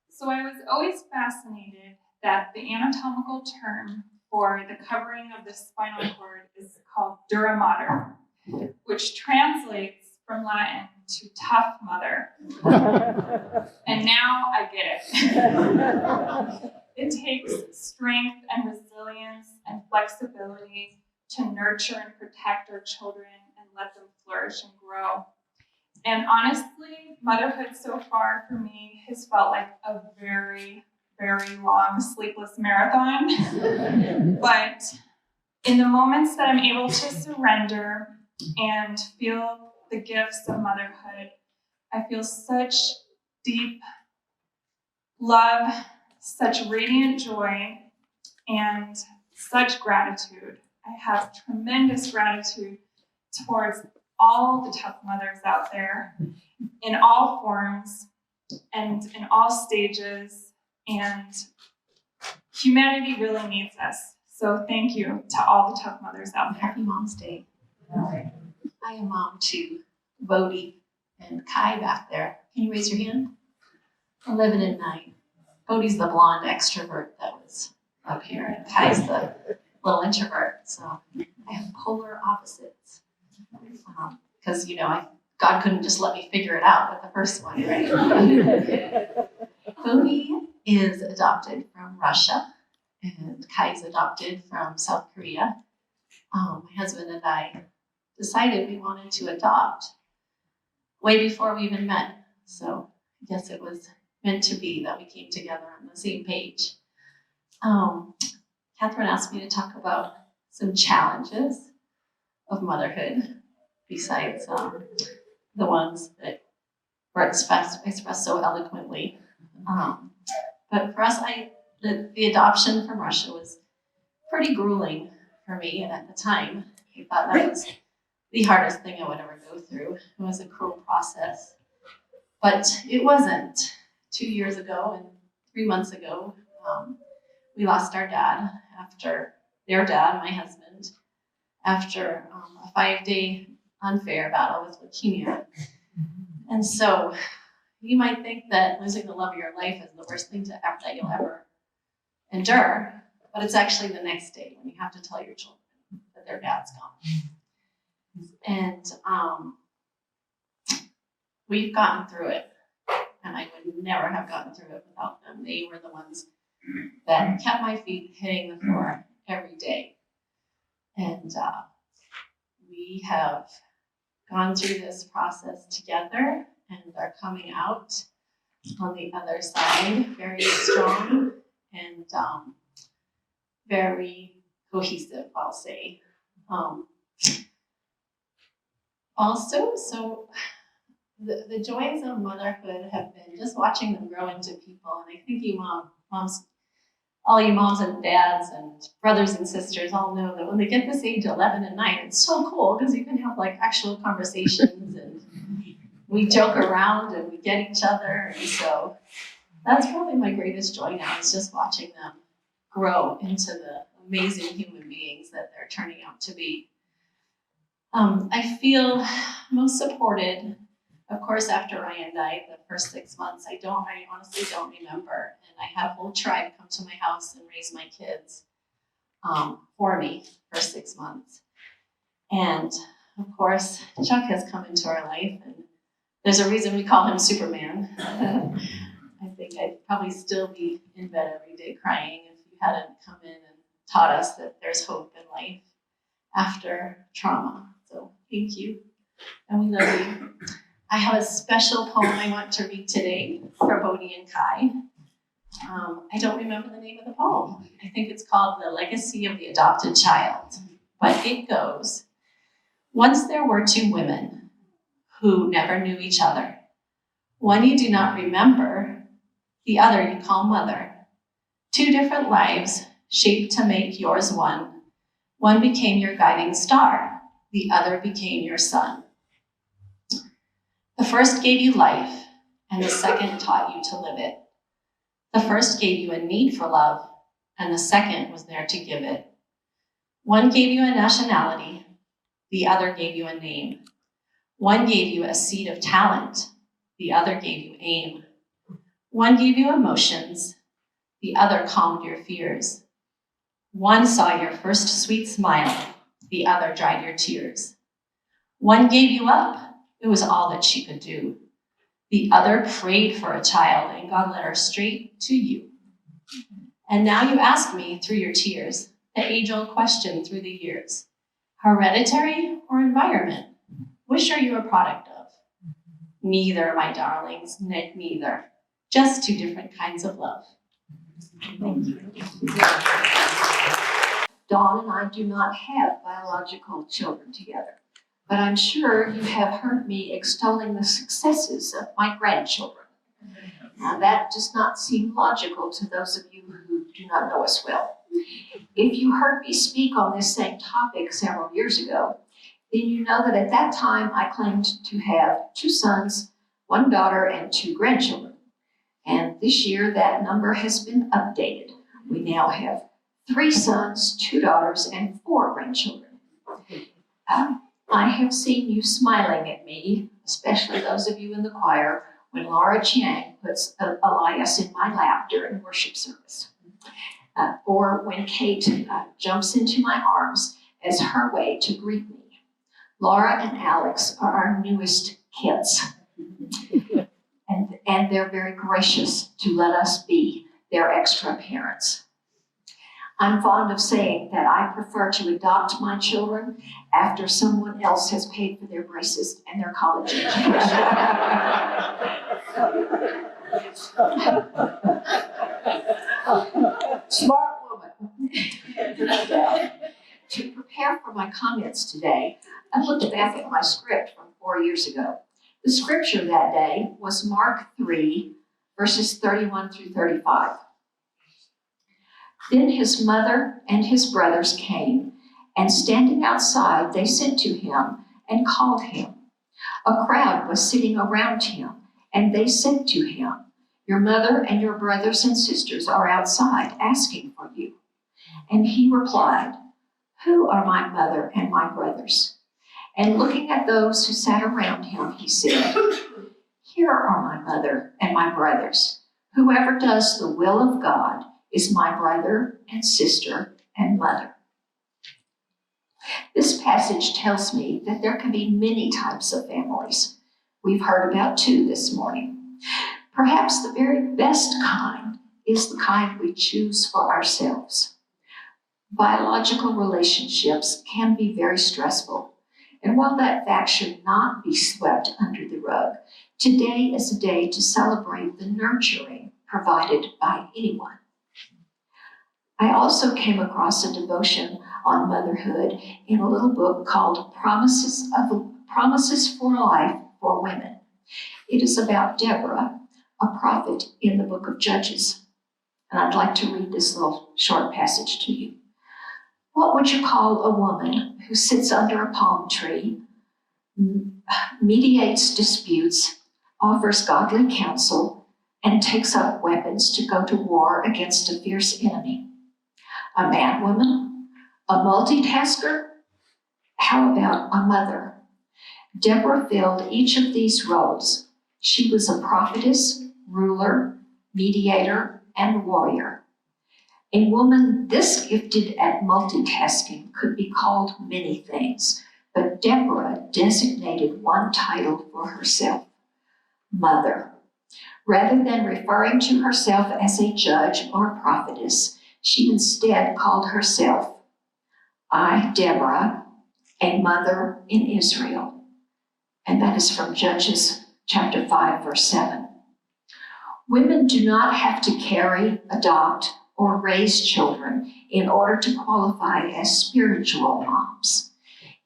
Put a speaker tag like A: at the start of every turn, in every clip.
A: So I was always fascinated that the anatomical term for the covering of the spinal cord is called dura mater, which translates from Latin to tough mother. And now I get it. It takes strength and resilience and flexibility to nurture and protect our children and let them flourish and grow. And honestly, motherhood so far for me has felt like a very, very long, sleepless marathon. But in the moments that I'm able to surrender and feel the gifts of motherhood, I feel such deep love, such radiant joy, and such gratitude. I have tremendous gratitude towards all the tough mothers out there in all forms and in all stages, and humanity really needs us. So thank you to all the tough mothers out there.
B: Happy Mom's Day. I am mom to Bodhi and Kai back there. Can you raise your hand? 11 and 9. Bodhi's the blonde extrovert that was up here, and Kai's the little introvert. So I have polar opposites. Because, God couldn't just let me figure it out with the first one, right? Bodhi is adopted from Russia, and Kai's adopted from South Korea. My husband and I decided we wanted to adopt way before we even met. So I guess it was meant to be that we came together on the same page. Catherine asked me to talk about some challenges of motherhood, besides the ones that were expressed so eloquently. But for us, the adoption from Russia was pretty grueling for me, and at the time, I thought that was the hardest thing I would ever go through. It was a cruel process, but it wasn't. 2 years ago and 3 months ago, we lost our dad after their dad, my husband, after a 5-day unfair battle with leukemia. And so you might think that losing the love of your life is the worst thing that you'll ever endure, but it's actually the next day when you have to tell your children that their dad's gone. And we've gotten through it, and I would never have gotten through it without them. They were the ones that kept my feet hitting the floor every day. And we have gone through this process together and are coming out on the other side very strong and very cohesive, I'll say. Also, so the joys of motherhood have been just watching them grow into people. And I think you moms, all you moms and dads and brothers and sisters all know that when they get this age 11 and 9, it's so cool because you can have like actual conversations and we joke around and we get each other. And so that's probably my greatest joy now, is just watching them grow into the amazing human beings that they're turning out to be. I feel most supported, of course, after Ryan died. The first 6 months, I honestly don't remember. And I had a whole tribe come to my house and raise my kids for me for 6 months. And of course, Chuck has come into our life, and there's a reason we call him Superman. I think I'd probably still be in bed every day crying if you hadn't come in and taught us that there's hope in life after trauma. So thank you, and we love you. I have a special poem I want to read today for Bodhi and Kai. I don't remember the name of the poem. I think it's called The Legacy of the Adopted Child. But it goes, once there were 2 women who never knew each other. One you do not remember, the other you call mother. 2 different lives shaped to make yours one. One became your guiding star, the other became your sun. The first gave you life, and the second taught you to live it. The first gave you a need for love, and the second was there to give it. One gave you a nationality, the other gave you a name. One gave you a seed of talent, the other gave you aim. One gave you emotions, the other calmed your fears. One saw your first sweet smile, the other dried your tears. One gave you up, it was all that she could do. The other prayed for a child, and God led her straight to you. And now you ask me through your tears, the age-old question through the years. Hereditary or environment? Which are you a product of? Neither, my darlings, neither. Just two different kinds of love. Thank you.
C: Dawn and I do not have biological children together, but I'm sure you have heard me extolling the successes of my grandchildren. Now, that does not seem logical to those of you who do not know us well. If you heard me speak on this same topic several years ago, then you know that at that time I claimed to have 2 sons, 1 daughter, and 2 grandchildren. And this year that number has been updated. We now have 3 sons, 2 daughters, and 4 grandchildren. I have seen you smiling at me, especially those of you in the choir, when Laura Chiang puts Elias in my lap during worship service. Or when Kate jumps into my arms as her way to greet me. Laura and Alex are our newest kids. And they're very gracious to let us be their extra parents. I'm fond of saying that I prefer to adopt my children after someone else has paid for their braces and their college education. Smart woman. To prepare for my comments today, I looked back at my script from 4 years ago. The scripture that day was Mark 3, verses 31 through 35. Then his mother and his brothers came, and standing outside, they sent to him and called him. A crowd was sitting around him, and they said to him, "Your mother and your brothers and sisters are outside asking for you." And he replied, "Who are my mother and my brothers?" And looking at those who sat around him, he said, "Here are my mother and my brothers. Whoever does the will of God is my brother and sister and mother." This passage tells me that there can be many types of families. We've heard about 2 this morning. Perhaps the very best kind is the kind we choose for ourselves. Biological relationships can be very stressful. And while that fact should not be swept under the rug, today is a day to celebrate the nurturing provided by anyone. I also came across a devotion on motherhood in a little book called Promises for Life for Women. It is about Deborah, a prophet in the book of Judges. And I'd like to read this little short passage to you. What would you call a woman who sits under a palm tree, mediates disputes, offers godly counsel, and takes up weapons to go to war against a fierce enemy? A madwoman? A multitasker? How about a mother? Deborah filled each of these roles. She was a prophetess, ruler, mediator, and warrior. A woman this gifted at multitasking could be called many things, but Deborah designated one title for herself: mother. Rather than referring to herself as a judge or a prophetess, she instead called herself, "I, Deborah, a mother in Israel." And that is from Judges chapter 5, verse 7. Women do not have to carry, adopt, or raise children in order to qualify as spiritual moms.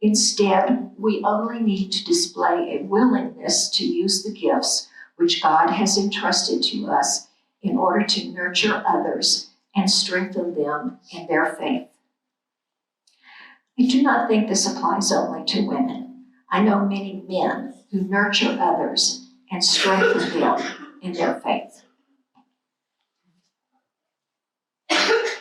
C: Instead, we only need to display a willingness to use the gifts which God has entrusted to us in order to nurture others and strengthen them in their faith. I do not think this applies only to women. I know many men who nurture others and strengthen them in their faith.